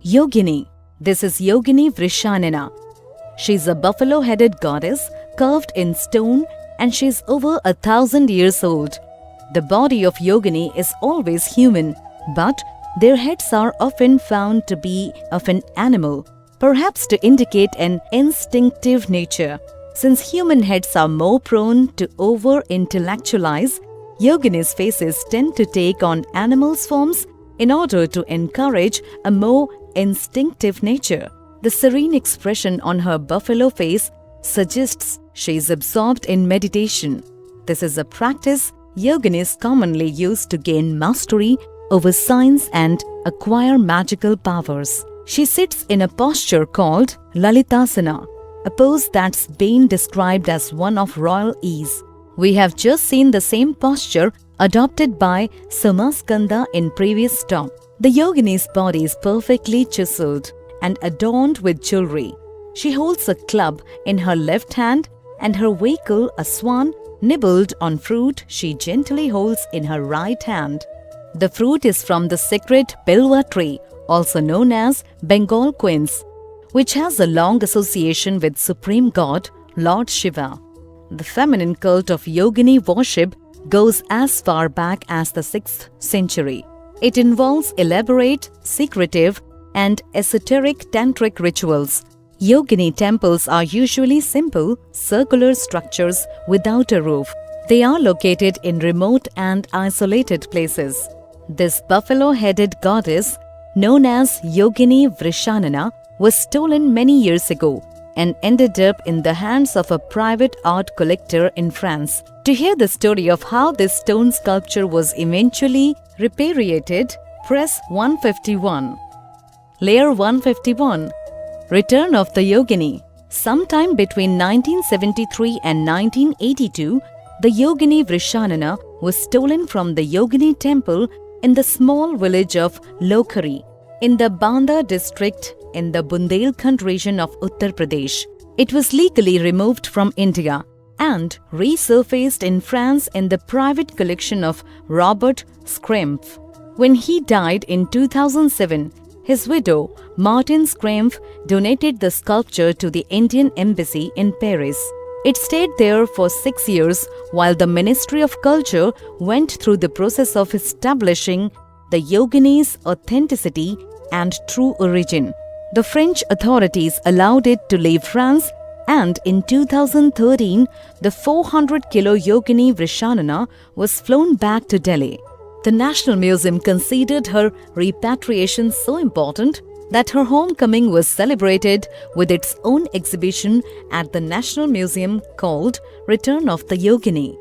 Yogini. This is Yogini Vrishanina. She's a buffalo-headed goddess carved in stone and she's over 1,000 years old. The body of Yogini is always human, but their heads are often found to be of an animal, perhaps to indicate an instinctive nature. Since human heads are more prone to over-intellectualize, Yogini's faces tend to take on animals' forms in order to encourage a more instinctive nature. The serene expression on her buffalo face suggests she is absorbed in meditation. This is a practice Yoginis commonly use to gain mastery over science and acquire magical powers. She sits in a posture called Lalitasana, a pose that's been described as one of royal ease. We have just seen the same posture adopted by Somaskanda in previous talk. The Yogini's body is perfectly chiseled and adorned with jewelry. She holds a club in her left hand and her vehicle, a swan, nibbled on fruit she gently holds in her right hand. The fruit is from the sacred Bilwa tree, also known as Bengal quince, which has a long association with Supreme God, Lord Shiva. The feminine cult of Yogini worship goes as far back as the 6th century. It involves elaborate, secretive, and esoteric tantric rituals. Yogini temples are usually simple, circular structures without a roof. They are located in remote and isolated places. This buffalo-headed goddess, known as Yogini Vrishanina, was stolen many years ago and ended up in the hands of a private art collector in France. To hear the story of how this stone sculpture was eventually repatriated, press 151. Layer 151. Return of the Yogini. Sometime between 1973 and 1982, the Yogini Vrishanina was stolen from the Yogini temple in the small village of Lokhari in the Banda district in the Bundelkhand region of Uttar Pradesh. It was legally removed from India and resurfaced in France in the private collection of Robert Scrempf. When he died in 2007, his widow, Martine Scrempf, donated the sculpture to the Indian Embassy in Paris. It stayed there for 6 years while the Ministry of Culture went through the process of establishing the Yogini's authenticity and true origin. The French authorities allowed it to leave France, and in 2013, the 400-kilo Yogini Vrishanina was flown back to Delhi. The National Museum considered her repatriation so important that her homecoming was celebrated with its own exhibition at the National Museum called Return of the Yogini.